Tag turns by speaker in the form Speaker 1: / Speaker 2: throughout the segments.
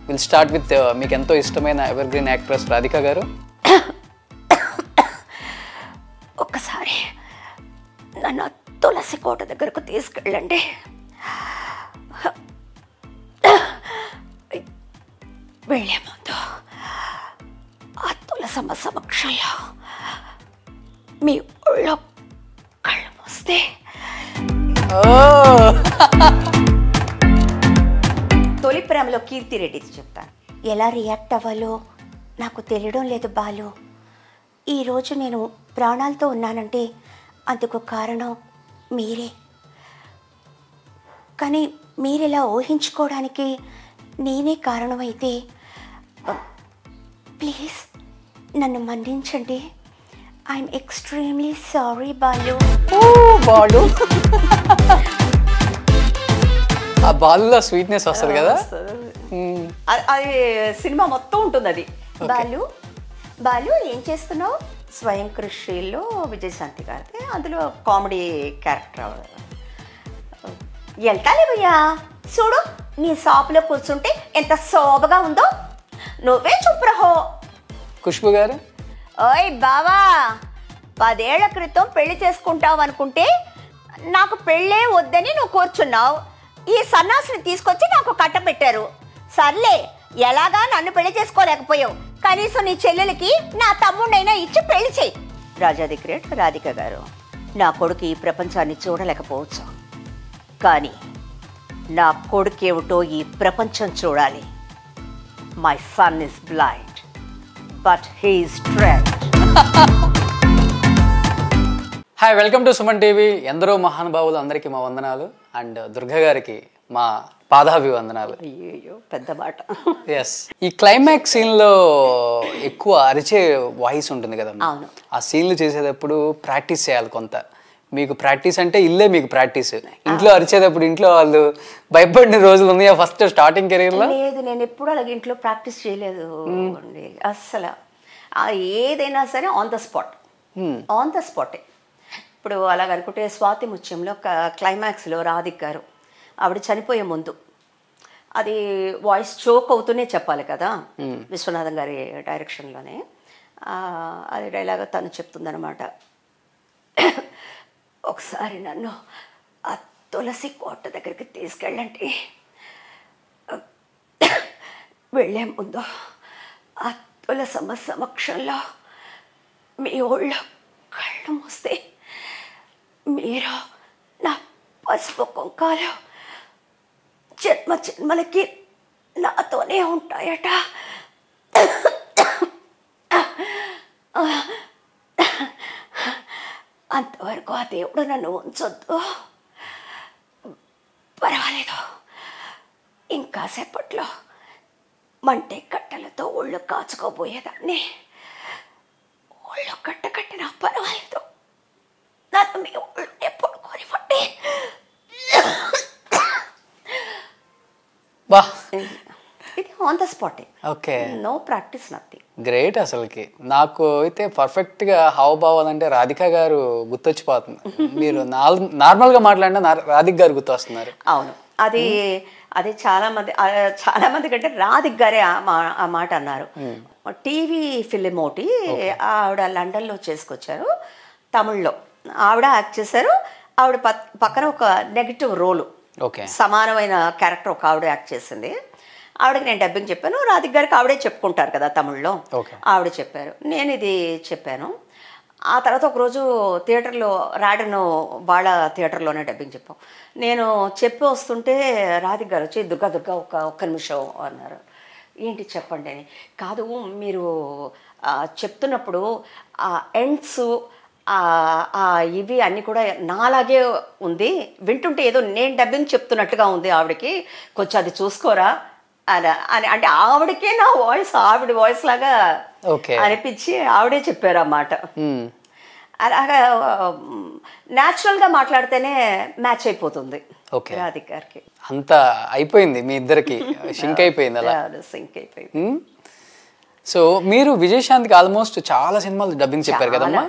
Speaker 1: Will start with మీకు ఎంతో ఇష్టమైన ఎవర్ గ్రీన్ యాక్ట్రెస్ రాధిక గారు.
Speaker 2: ఒక్కసారి నన్ను తులసి కోట దగ్గరకు తీసుకెళ్ళండి. వెళ్ళే ముందు ఆ తులసమ్మ సమక్షంలో మీ ఒళ్ళో కళ్ళు మూస్తే తొలి ప్రేమలో కీర్తిరెడ్డి చెప్తాను. ఎలా రియాక్ట్ అవ్వాలో నాకు తెలియడం లేదు బాలు. ఈరోజు నేను ప్రాణాలతో ఉన్నానంటే అందుకు కారణం మీరే. కానీ మీరెలా ఊహించుకోవడానికి నేనే కారణమైతే ప్లీజ్ నన్ను మన్నించండి. I'm extremely sorry Balu.
Speaker 1: Balu ఆ బాలులో స్వీట్నెస్ వస్తుంది కదా,
Speaker 2: అది సినిమా మొత్తం ఉంటుంది. అది బాలు బాలు ఏం చేస్తున్నావు? స్వయం కృషిలో విజయశాంతి గారితే అందులో కామెడీ క్యారెక్టర్. వెళ్తాలే భయ్యా, చూడు నీ షాపులో కూర్చుంటే ఎంత శోభగా ఉందో. నువ్వే చూపురహో.
Speaker 1: ఖుష్బు గారు,
Speaker 2: ఓయ్ బావా, 10 ఏళ్ల క్రితం పెళ్లి చేసుకుంటావు అనుకుంటే నాకు పెళ్ళే వద్దని నువ్వు కూర్చున్నావు. ఈ సన్నాసిని తీసుకొచ్చి నాకు కట్టబెట్టారు. సర్లే, ఎలాగా నన్ను పెళ్లి చేసుకోలేకపోయావు, కనీసం నీ చెల్లెలకి నా తమ్ముడైనా ఇచ్చి పెళ్లి చెయ్యి. రాజా ది గ్రేట్ రాధిక గారు, నా కొడుకు ఈ ప్రపంచాన్ని చూడలేకపోవచ్చు, కానీ నా కొడుకేమిటో ఈ ప్రపంచం చూడాలి. My son is blind but he is trapped.
Speaker 1: Hi, welcome to Suman TV. ఎందరో మహానుభావులు అందరికీ మా వందనాలు, అండ్ దుర్గ గారికి మా పాదాభివందనాలు.
Speaker 2: అయ్యో పెద్ద మాట.
Speaker 1: ఎస్, ఈ క్లైమాక్స్ సీన్ లో ఎక్కువ అరిచే వాయిస్ ఉంటుంది కదా, ఆ సీన్లు చేసేటప్పుడు ప్రాక్టీస్ చేయాలి కొంత. మీకు ప్రాక్టీస్ అంటే ఇల్లే మీకు ప్రాక్టీస్. ఇంట్లో అరిచేటప్పుడు ఇంట్లో వాళ్ళు భయపడిన రోజులు ఉన్నాయా ఫస్ట్ స్టార్టింగ్ కెరీర్ లో?
Speaker 2: లేదు, నేను ఎప్పుడు అలాగే ఇంట్లో ప్రాక్టీస్ చేయలేదు అండి అస్సలు. ఏదైనా సరే on the spot, on the స్పాటే. ఇప్పుడు అలాగ అనుకుంటే స్వాతి ముత్యంలో క్లైమాక్స్లో రాధిక్ గారు ఆవిడ చనిపోయే ముందు అది వాయిస్ చోక్ అవుతూనే చెప్పాలి కదా, విశ్వనాథన్ గారి డైరెక్షన్లోనే. అది డైలాగ్ తను చెప్తుందనమాట, ఒకసారి నన్ను ఆ తులసి కోట దగ్గరికి తీసుకెళ్ళండి. వెళ్ళే ముందు ఆ తులసమ్మ సమక్షంలో మీ ఒళ్ళో కళ్ళు మూస్తే మీరు నా పసుపు కుంకాలు జన్మ జన్మలకి నాతోనే ఉంటాయట. అంతవరకు ఆ దేవుడు నన్ను ఉంచొద్దు. పర్వాలేదు, ఇంకాసేపట్లో మంటే కట్టెలతో ఒళ్ళు కాచుకోబోయేదాన్ని. ఒళ్ళు కట్టినా పర్వాలేదు, నన్ను మీ ఒళ్ళు ఎప్పుడు కోరిపట్టి.
Speaker 1: బా,
Speaker 2: ఇది ఆన్ ద స్పాటే.
Speaker 1: Okay,
Speaker 2: no practice, nothing.
Speaker 1: Great. అసలుకి నాకు అయితే పర్ఫెక్ట్ గా హావభావాలంటే రాధిక గారు గుర్తొచ్చిపోతుంది. మీరు నార్మల్ గా మాట్లాడినా రాధిక్ గారు గుర్తొస్తున్నారు.
Speaker 2: అవును, అది అది చాలా మంది కంటే రాధిక్ గారే ఆ మాట అన్నారు. టీవీ ఫిలిం ఒకటి ఆవిడ లండన్లో చేసుకొచ్చారు, తమిళ్లో ఆవిడ యాక్ట్ చేశారు. ఆవిడ పక్కన ఒక నెగిటివ్ రోలు, సమానమైన క్యారెక్టర్ ఒక ఆవిడ యాక్ట్ చేసింది. ఆవిడకి నేను డబ్బింగ్ చెప్పాను, రాధిక్ గారికి ఆవిడే చెప్పుకుంటారు కదా తమిళ్లో, ఆవిడ చెప్పారు, నేను ఇది చెప్పాను. ఆ తర్వాత ఒకరోజు థియేటర్లో రాడను వాళ్ళ థియేటర్లోనే డబ్బింగ్ చెప్పాం. నేను చెప్పి వస్తుంటే రాధిక్ గారు వచ్చి దుర్గా ఒక్క నిమిషం అన్నారు. ఏంటి చెప్పండి అని. కాదు, మీరు చెప్తున్నప్పుడు ఆ ఎండ్స్ ఇవి అన్నీ కూడా నాలాగే ఉంది, వింటుంటే ఏదో నేను డబ్బింగ్ చెప్తున్నట్టుగా ఉంది ఆవిడకి, కొంచెం అది చూసుకోరా అని అంటే ఆవిడకే నా వాయిస్ ఆవిడ వాయిస్ లాగా అనిపించి ఆవిడే చెప్పారు అన్నమాట. అలాగా న్యాచురల్గా మాట్లాడితేనే మ్యాచ్ అయిపోతుంది రాధిక్ గారికి.
Speaker 1: అంతా అయిపోయింది మీ ఇద్దరికి, సింక్ అయిపోయింది. అలా
Speaker 2: సింక్ అయిపోయింది.
Speaker 1: సో మీరు విజయశాంతికి ఆల్మోస్ట్ చాలా సినిమాలు డబ్బింగ్ చెప్పారు కదమ్మా.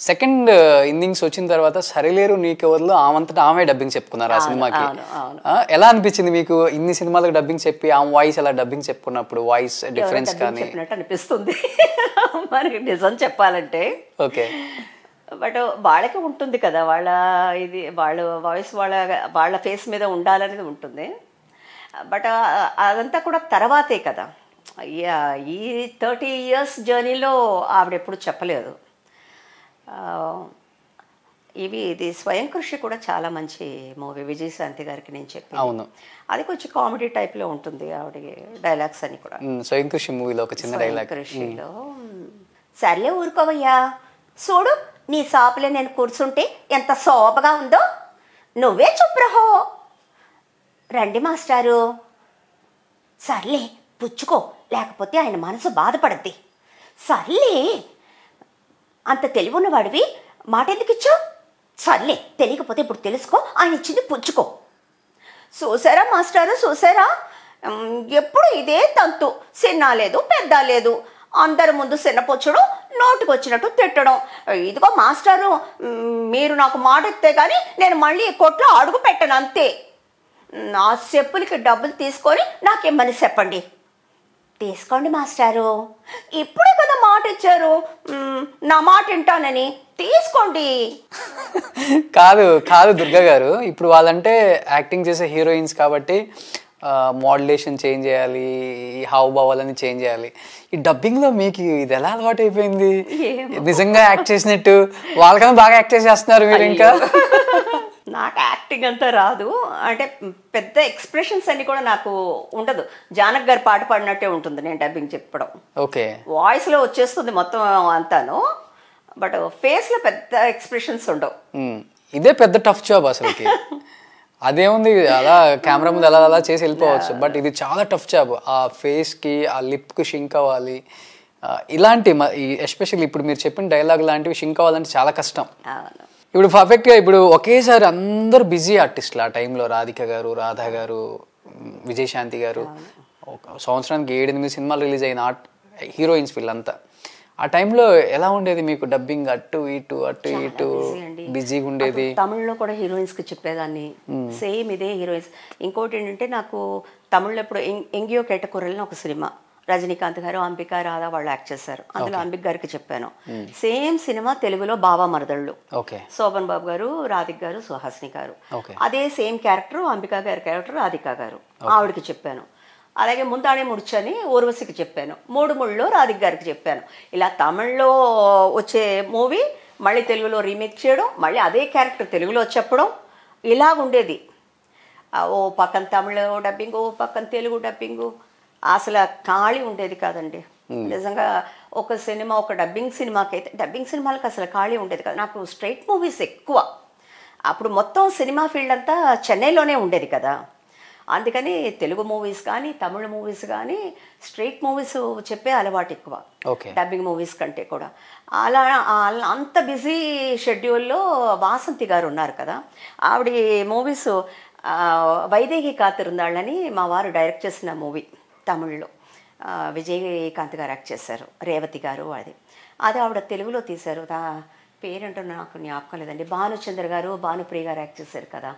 Speaker 1: సెకండ్ ఇన్నింగ్స్ వచ్చిన తర్వాత సరిలేరు నీకెవరిలో ఆమంతటా ఆమె డబ్బింగ్ చెప్పుకున్నారు ఆ సినిమాకి. ఎలా అనిపించింది మీకు ఇన్ని సినిమాలకు డబ్బింగ్ చెప్పి ఆమె వాయిస్ ఎలా డబ్బింగ్ చెప్పుకున్నప్పుడు వాయిస్ డిఫరెన్స్ కానీ?
Speaker 2: అనిపిస్తుంది మనకి నిజం చెప్పాలంటే.
Speaker 1: ఓకే.
Speaker 2: బట్ వాళ్ళకి ఉంటుంది కదా, వాళ్ళ ఇది వాళ్ళ వాయిస్ వాళ్ళ ఫేస్ మీద ఉండాలనేది ఉంటుంది. బట్ అదంతా కూడా తర్వాతే కదా, ఈ 30 years జర్నీలో ఆవిడ ఎప్పుడు చెప్పలేదు. ఇది స్వయం కృషి కూడా చాలా మంచి మూవీ, విజయశాంతి గారికి నేను చెప్పాను.
Speaker 1: అవును,
Speaker 2: అది కొంచెం కామెడీ టైప్లో ఉంటుంది ఆవిడ డైలాగ్స్ అని కూడా.
Speaker 1: స్వయం కృషి మూవీలో ఒక చిన్న డైలాగ్.
Speaker 2: కృషిలో సర్లే ఊరుకోవయ్యా, చూడు నీ షాపులో నేను కూర్చుంటే ఎంత శోభగా ఉందో, నువ్వే చుప్రహో, రండి మాస్టారు, సర్లే పుచ్చుకో లేకపోతే ఆయన మనసు బాధపడద్ది, సర్లే అంత తెలివి ఉన్నవాడివి మాట ఎందుకు ఇచ్చావు, సర్లే తెలియకపోతే ఇప్పుడు తెలుసుకో, ఆయన ఇచ్చింది పుచ్చుకో. చూసారా మాస్టారు చూసారా, ఎప్పుడు ఇదే తంతు, చిన్న లేదు పెద్ద లేదు, అందరి ముందు చిన్నపుచ్చడం, నోటికి వచ్చినట్టు తిట్టడం. ఇదిగో మాస్టారు, మీరు నాకు మాట ఇస్తే కానీ నేను మళ్ళీ కొట్లో అడుగు పెట్టను అంతే. నా చెప్పులకి డబ్బులు తీసుకొని నాకేమని చెప్పండి. తీసుకోండి మాస్టారు, ఇప్పుడే కదా మాట ఇచ్చారు నా మాట వింటానని, తీసుకోండి.
Speaker 1: కాదు కాదు దుర్గా గారు, ఇప్పుడు వాళ్ళంటే యాక్టింగ్ చేసే హీరోయిన్స్ కాబట్టి మోడ్యులేషన్ చేంజ్ చేయాలి, హావభావాలని చేంజ్ చేయాలి. ఈ డబ్బింగ్లో మీకు ఇది ఎలా అలవాటు అయిపోయింది? నిజంగా యాక్ట్ చేసినట్టు వాళ్ళకన్నా బాగా యాక్ట్ చేసేస్తున్నారు మీరు. ఇంకా
Speaker 2: నాకు యాక్టింగ్ అంతా రాదు, అంటే పెద్ద ఎక్స్ప్రెషన్స్ అన్ని కూడా నాకు ఉండదు. జానక్ గారు పాట పాడినట్టే ఉంటుంది నేను డబ్బింగ్ చెప్పడం.
Speaker 1: ఓకే,
Speaker 2: వాయిస్లో వచ్చేస్తుంది మొత్తం అంతాను, బట్ ఫేస్లో పెద్ద ఎక్స్ప్రెషన్స్ ఉండవు.
Speaker 1: ఇదే పెద్ద టఫ్ జాబ్ అసలుకి. అదేముంది, అలా కెమెరా ముందు అలా అలా చేసి వెళ్ళిపోవచ్చు, బట్ ఇది చాలా టఫ్ జాబ్. ఆ ఫేస్కి ఆ లిప్కి షింక్ అవ్వాలి, ఇలాంటి ఎస్పెషల్లీ ఇప్పుడు మీరు చెప్పిన డైలాగ్ లాంటివి షింక్ అవ్వాలంటే చాలా కష్టం. ఇప్పుడు పర్ఫెక్ట్గా ఇప్పుడు ఒకేసారి అందరూ బిజీ ఆర్టిస్టులు ఆ టైంలో, రాధిక గారు, రాధా గారు, విజయశాంతి గారు, సంవత్సరానికి 7-8 సినిమాలు రిలీజ్ అయిన హీరోయిన్స్ వీళ్ళంతా. ఆ టైంలో ఎలా ఉండేది మీకు? డబ్బింగ్ అటు ఇటు బిజీగా ఉండేది.
Speaker 2: తమిళ్లో కూడా హీరోయిన్స్కి చెప్పేదాన్ని, సేమ్ ఇదే హీరోయిన్స్. ఇంకోటి ఏంటంటే నాకు తమిళ్లో ఇప్పుడు ఎంగియో కేటకూరల్ని ఒక సినిమా, రజనీకాంత్ గారు, అంబిక, రాధా వాళ్ళు యాక్ట్ చేశారు. అందులో అంబిక గారికి చెప్పాను. సేమ్ సినిమా తెలుగులో బాబా మరదళ్ళు, శోభన్ బాబు గారు, రాధిక్ గారు, సుహాసిని గారు, అదే సేమ్ క్యారెక్టర్ అంబిక గారి క్యారెక్టర్ రాధిక గారు, ఆవిడకి చెప్పాను. అలాగే ముందాడే ముడిచని ఊర్వశికి చెప్పాను. మూడు ముళ్ళలో రాధిక్ గారికి చెప్పాను. ఇలా తమిళ్లో వచ్చే మూవీ మళ్ళీ తెలుగులో రీమేక్ చేయడం, మళ్ళీ అదే క్యారెక్టర్ తెలుగులో చెప్పడం, ఇలా ఉండేది. ఓ పక్కన తమిళ డబ్బింగ్, ఓ పక్కన తెలుగు డబ్బింగు, అసలు ఖాళీ ఉండేది కాదండి. నిజంగా ఒక సినిమా, ఒక డబ్బింగ్ సినిమాకి అయితే, డబ్బింగ్ సినిమాలకు అసలు ఖాళీ ఉండేది కాదు. నాకు స్ట్రైట్ మూవీస్ ఎక్కువ. అప్పుడు మొత్తం సినిమా ఫీల్డ్ అంతా చెన్నైలోనే ఉండేది కదా, అందుకని తెలుగు మూవీస్ కానీ తమిళ మూవీస్ కానీ స్ట్రైట్ మూవీస్ చెప్పే అలవాటు ఎక్కువ డబ్బింగ్ మూవీస్ కంటే కూడా. అలా అంత బిజీ షెడ్యూల్లో వాసంతి గారు ఉన్నారు కదా, ఆవిడ మూవీస్ వైదేహి కాతిరుందాళ్ళని మా వారు డైరెక్ట్ చేసిన మూవీ తమిళ్లో, విజయకాంత్ గారు యాక్ట్ చేశారు, రేవతి గారు, అది ఆవిడ తెలుగులో తీశారు. పేరేంటో నాకు జ్ఞాపకం లేదండి. భానుచంద్ర గారు, భానుప్రియ గారు యాక్ట్ చేశారు కదా,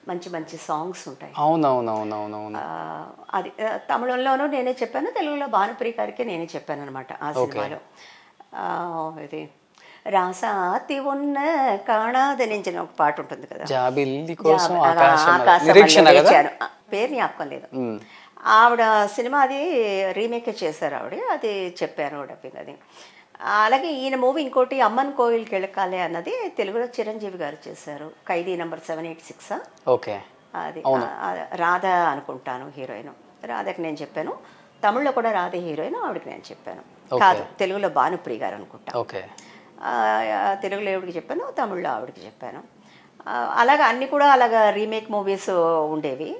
Speaker 2: మంచి మంచి సాంగ్స్ ఉంటాయి.
Speaker 1: అవునవునవునవునవును.
Speaker 2: అది తమిళంలోనూ నేనే చెప్పాను, తెలుగులో భానుప్రియ గారికి నేనే చెప్పాను అనమాట ఆ సినిమాలో. ఇది రాసాతి ఉన్న కాణాద నుంచి ఒక పాట ఉంటుంది కదా, పేరు జ్ఞాపకం లేదు. ఆవిడ సినిమా అది రీమేక్ చేశారు ఆవిడ, అది చెప్పారు డబ్బింగ్ అది. అలాగే ఈయన మూవీ ఇంకోటి అమ్మన్ కోవిల్కి వెళ్ళకాలే అన్నది తెలుగులో చిరంజీవి గారు చేశారు, ఖైదీ నంబర్ 786.
Speaker 1: ఓకే,
Speaker 2: అది రాధా అనుకుంటాను హీరోయిన్, రాధకి నేను చెప్పాను. తమిళ్లో కూడా రాధే హీరోయిన్, ఆవిడకి నేను చెప్పాను. కాదు, తెలుగులో భానుప్రియ గారు అనుకుంటా. తెలుగులో ఆవిడకి చెప్పాను, తమిళ్లో ఆవిడకి చెప్పాను. అలాగా అన్నీ కూడా అలాగా రీమేక్ మూవీస్ ఉండేవి.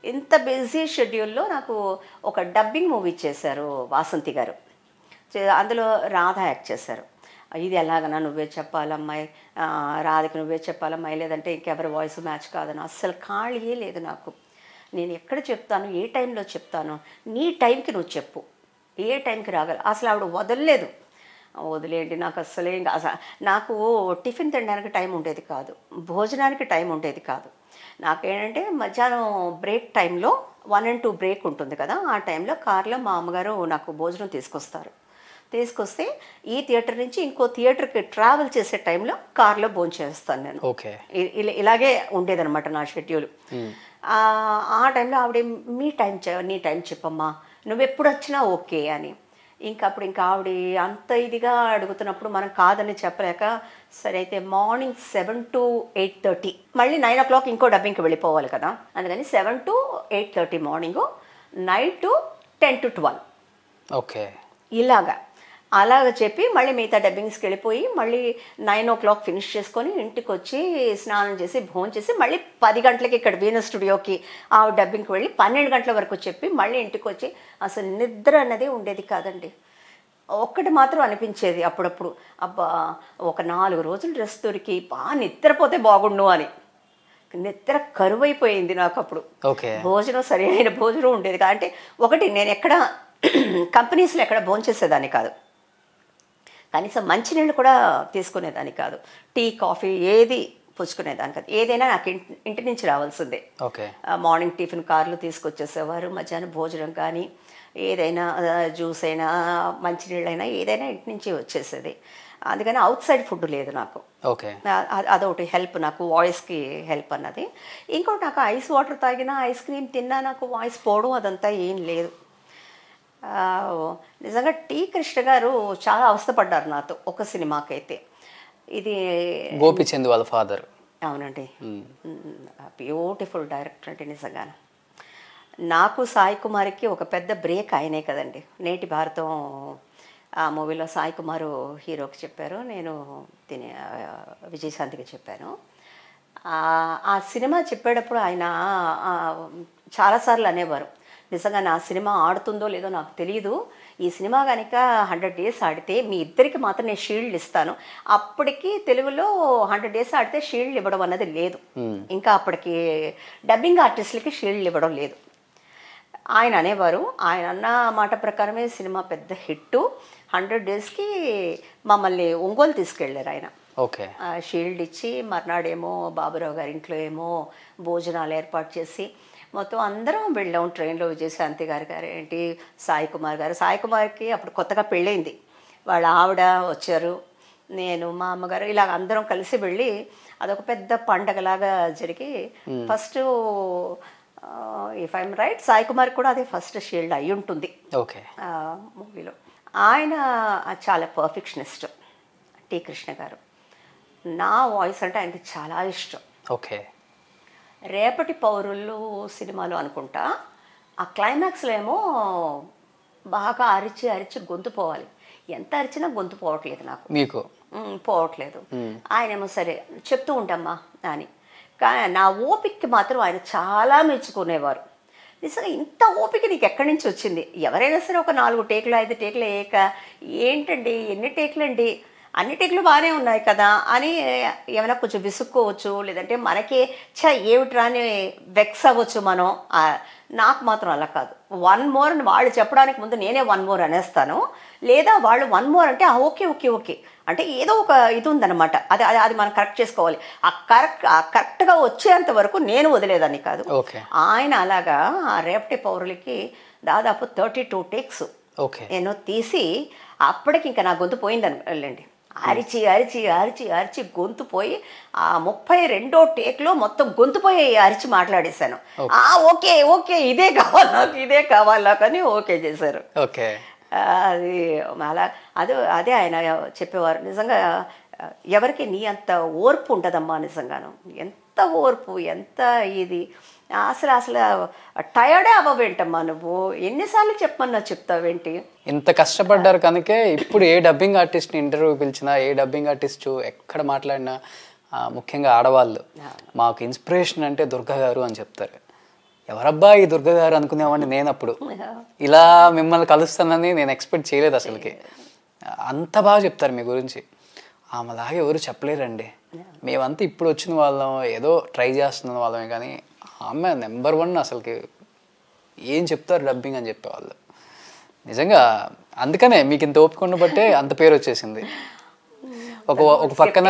Speaker 2: ఇంత బిజీ షెడ్యూల్లో నాకు ఒక డబ్బింగ్ మూవీ చేశారు వాసంతి గారు, అందులో రాధ యాక్ట్ చేశారు. ఇది ఎలాగన్నా నువ్వే చెప్పాలమ్మాయి, రాధకి నువ్వే చెప్పాలమ్మాయి, లేదంటే ఇంకెవరి వాయిస్ మ్యాచ్ కాదని. అస్సలు ఖాళీయే లేదు నాకు. నేను ఎక్కడ చెప్తాను, ఏ టైంలో చెప్తాను, నీ టైంకి నువ్వు చెప్పు, ఏ టైంకి రాగల. అసలు ఆవిడ వదలలేదు. వదిలేండి, నాకు అస్సలే ఇంకా నాకు టిఫిన్ తినడానికి టైం ఉండేది కాదు, భోజనానికి టైం ఉండేది కాదు. నాకేంటంటే మధ్యాహ్నం బ్రేక్ టైంలో 1 and 2 బ్రేక్ ఉంటుంది కదా, ఆ టైంలో కార్లో మా అమ్మగారు నాకు భోజనం తీసుకొస్తారు. తీసుకొస్తే ఈ థియేటర్ నుంచి ఇంకో థియేటర్కి ట్రావెల్ చేసే టైంలో కార్లో భోంచేస్తాను నేను.
Speaker 1: ఓకే.
Speaker 2: ఇలాగే ఉండేదన్నమాట నా షెడ్యూల్. ఆ టైంలో ఆవిడ నీ టైం చెప్పమ్మా, నువ్వు ఎప్పుడు వచ్చినా ఓకే అని. అప్పుడు ఆవిడ అంత ఇదిగా అడుగుతున్నప్పుడు మనం కాదని చెప్పలేక, సరే అయితే మార్నింగ్ 7 to 8:30, మళ్ళీ 9 o'clock ఇంకో డబ్బింగ్కి వెళ్ళిపోవాలి కదా, అందుకని 7 to 8:30 morning, night 10 to 12.
Speaker 1: Okay.
Speaker 2: అలాగ చెప్పి మళ్ళీ మిగతా డబ్బింగ్స్కి వెళ్ళిపోయి మళ్ళీ 9 o'clock ఫినిష్ చేసుకొని ఇంటికి వచ్చి స్నానం చేసి భోజనం చేసి మళ్ళీ 10 గంటలకి ఇక్కడ వీనస్ స్టూడియోకి ఆ డబ్బింగ్కి వెళ్ళి 12 గంటల వరకు చెప్పి మళ్ళీ ఇంటికి వచ్చి అసలు నిద్ర అన్నది ఉండేది కాదండి. ఒక్కటి మాత్రం అనిపించేది అప్పుడప్పుడు, అబ్బా ఒక 4 రోజులు డ్రెస్ దొరికి బాగా నిద్రపోతే బాగుండు అని. నిద్ర కరువైపోయింది నాకు అప్పుడు. భోజనం సరైన భోజనం ఉండేది కాదు. అంటే ఒకటి, నేను ఎక్కడ కంపెనీస్లో ఎక్కడ భోంచేసేదాన్ని కాదు, కనీసం మంచినీళ్ళు కూడా తీసుకునేదాన్ని కాదు, టీ కాఫీ ఏది పుచ్చుకునేదాన్ని కాదు. ఏదైనా నాకు ఇంటి నుంచి రావాల్సిందే. మార్నింగ్ టిఫిన్ కార్లు తీసుకొచ్చేసేవారు, మధ్యాహ్నం భోజనం కానీ ఏదైనా జ్యూస్ అయినా మంచినీళ్ళైనా ఏదైనా ఇంటి నుంచి వచ్చేసేది. అందుకని అవుట్ సైడ్ ఫుడ్ లేదు నాకు. అదొకటి హెల్ప్, నాకు వాయిస్కి హెల్ప్ అన్నది. ఇంకోటి, నాకు ఐస్ వాటర్ తాగినా ఐస్ క్రీమ్ తిన్నా నాకు వాయిస్ పోవడం అదంతా ఏం లేదు. నిజంగా టి కృష్ణ గారు చాలా అవస్థపడ్డారు నాతో ఒక సినిమాకైతే. ఇది
Speaker 1: గోపిచంద్ వాళ్ళ ఫాదర్.
Speaker 2: అవునండి, బ్యూటిఫుల్ డైరెక్టర్ అండి నిజంగా. నాకు సాయి కుమార్కి ఒక పెద్ద బ్రేక్ ఆయనే కదండి. నేటి భారతం ఆ మూవీలో సాయి కుమార్ హీరోకి చెప్పారు, నేను విజయశాంతికి చెప్పాను. ఆ సినిమా చెప్పేటప్పుడు ఆయన చాలాసార్లు అనేవారు, నిజంగా నా సినిమా ఆడుతుందో లేదో నాకు తెలియదు, ఈ సినిమా కనుక 100 days ఆడితే మీ ఇద్దరికి మాత్రం నేను షీల్డ్ ఇస్తాను. అప్పటికి తెలుగులో 100 days ఆడితే షీల్డ్ ఇవ్వడం అన్నది లేదు, ఇంకా అప్పటికి డబ్బింగ్ ఆర్టిస్టులకి షీల్డ్ ఇవ్వడం లేదు. ఆయన అనేవారు, ఆయన అన్న మాట ప్రకారమే సినిమా పెద్ద హిట్. 100 daysకి మమ్మల్ని ఒంగోలు తీసుకెళ్ళారు ఆయన. షీల్డ్ ఇచ్చి మర్నాడేమో బాబురావు గారి ఇంట్లో ఏమో భోజనాలు ఏర్పాటు చేసి మొత్తం అందరం వెళ్ళాం ట్రైన్లో. విజయశాంతి గారు ఏంటి, సాయి కుమార్కి అప్పుడు కొత్తగా పెళ్ళైంది, వాళ్ళ ఆవిడ వచ్చారు, నేను మా అమ్మగారు ఇలా అందరం కలిసి వెళ్ళి అదొక పెద్ద పండగలాగా జరిగి, first if I'm right Sai Kumar కూడా అదే ఫస్ట్ షీల్డ్ అయి ఉంటుంది మూవీలో. ఆయన చాలా పర్ఫెక్షనిస్ట్ టి కృష్ణ గారు. నా వాయిస్ అంటే ఆయనకి చాలా ఇష్టం. రేపటి పౌరులు సినిమాలో అనుకుంటా ఆ క్లైమాక్స్లో ఏమో బాగా అరిచి గొంతు పోవాలి, ఎంత అరిచినా గొంతు పోవట్లేదు నాకు, మీకు పోవట్లేదు. ఆయనేమో సరే చెప్తూ ఉంటామ్మా అని, కానీ నా ఓపికకి మాత్రం ఆయన చాలా మెచ్చుకునేవారు. నిజంగా ఇంత ఓపిక నీకు ఎక్కడి నుంచి వచ్చింది? ఎవరైనా సరే ఒక 4 టేకులు 5 టేకులు అయ్యాక ఏంటండి ఎన్ని టేకులండి, అన్ని టేకులు బాగానే ఉన్నాయి కదా అని ఏమైనా కొంచెం విసుక్కోవచ్చు, లేదంటే మనకే ఏమిట్రా అని వెక్స్ అవ్వచ్చు మనం. నాకు మాత్రం అలా కాదు, 1 more అని వాళ్ళు చెప్పడానికి ముందు నేనే 1 more అనేస్తాను, లేదా వాళ్ళు 1 more అంటే ఓకే అంటే ఏదో ఒక ఇది ఉందన్నమాట, అది మనం కరెక్ట్ చేసుకోవాలి. ఆ కరెక్ట్గా వచ్చేంత వరకు నేను వదిలేదాన్ని కాదు. ఆయన అలాగా రేపటి పౌరులకి దాదాపు 32 takes నేను తీసి, అప్పటికి ఇంకా నా గొంతు పోయిందని వెళ్ళండి, అరిచి గొంతు పోయి ఆ 32వ టేక్లో మొత్తం గొంతు పోయి అరిచి మాట్లాడేశాను. ఓకే ఇదే కావాలి నాకు అని ఓకే చేశారు. అది అలా అదే ఆయన చెప్పేవారు, నిజంగా ఎవరికి నీ అంత ఓర్పు ఉంటుందమ్మా, నిజంగాను ఎంత ఓర్పు, ఎంత ఇది, అసలు టయర్డే అవ్వవేంటమ్మా నువ్వు, ఎన్నిసార్లు చెప్పమన్నా చెప్తావేంటి.
Speaker 1: ఇంత కష్టపడ్డారు కనుకే ఇప్పుడు ఏ డబ్బింగ్ ఆర్టిస్ట్ ఇంటర్వ్యూ పిలిచినా, ఏ డబ్బింగ్ ఆర్టిస్ట్ ఎక్కడ మాట్లాడినా, ముఖ్యంగా ఆడవాళ్ళు మాకు ఇన్స్పిరేషన్ అంటే దుర్గా గారు అని చెప్తారు. ఎవరబ్బా ఈ దుర్గా గారు అనుకునేవాడిని నేను అప్పుడు. ఇలా మిమ్మల్ని కలుస్తానని నేను ఎక్స్పెక్ట్ చేయలేదు అసలుకి. అంత బాగా చెప్తారు మీ గురించి, ఆమెలాగా ఎవరు చెప్పలేరండి. మేమంతా ఇప్పుడు వచ్చిన వాళ్ళం, ఏదో ట్రై చేస్తున్న వాళ్ళమే, కానీ ఆమె నెంబర్ 1 అసలుకి. ఏం చెప్తారు డబ్బింగ్ అని చెప్పేవాళ్ళు. నిజంగా అందుకనే మీకు ఇంత ఓపిక ఉండబట్టే అంత పేరు వచ్చేసింది. ఒక పక్కన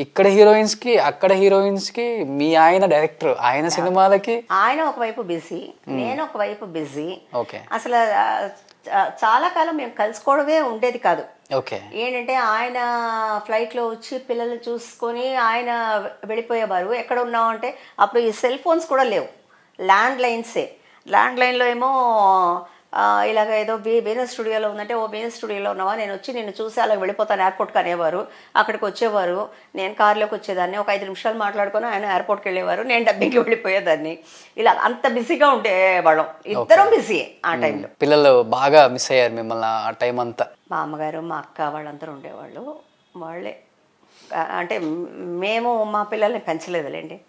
Speaker 1: ఇక్కడ హీరోయిన్స్ కి అక్కడ హీరోయిన్స్ కి మీ ఆయన డైరెక్టర్, ఆయన సినిమాలకి
Speaker 2: ఆయన ఒకవైపు బిజీ, నేను ఒకవైపు బిజీ.
Speaker 1: ఓకే.
Speaker 2: అసలు చాలా కాలం మేము కలుసుకోవడమే ఉండేది కాదు.
Speaker 1: ఓకే.
Speaker 2: ఏంటంటే ఆయన ఫ్లైట్లో వచ్చి పిల్లల్ని చూసుకొని ఆయన వెళ్ళిపోయేవారు. ఎక్కడ ఉన్నాం అంటే అప్పుడు ఈ సెల్ ఫోన్స్ కూడా లేవు, ల్యాండ్ లైన్సే. ల్యాండ్ లైన్లో ఏమో ఇలాగ ఏదో బిజినెస్ స్టూడియోలో ఉందంటే, ఓ బిజినెస్ స్టూడియోలో ఉన్నావా, నేను వచ్చి నిన్ను చూసి అలా వెళ్ళిపోతాను ఎయిర్పోర్ట్కి అనేవారు. అక్కడికి వచ్చేవారు, నేను కార్లోకి వచ్చేదాన్ని, ఒక 5 నిమిషాలు మాట్లాడుకొని ఆయన ఎయిర్పోర్ట్కి వెళ్ళేవారు, నేను డబ్బింగ్కి వెళ్ళిపోయేదాన్ని. ఇలా అంత బిజీగా ఉండేవాళ్ళం, ఇద్దరం బిజీ ఆ టైంలో.
Speaker 1: పిల్లలు బాగా మిస్ అయ్యారు మిమ్మల్ని ఆ టైం అంతా.
Speaker 2: మా అమ్మగారు మా అక్క వాళ్ళందరూ ఉండేవాళ్ళు. వాళ్ళే అంటే మేము మా పిల్లల్ని పెంచలేదులేండి.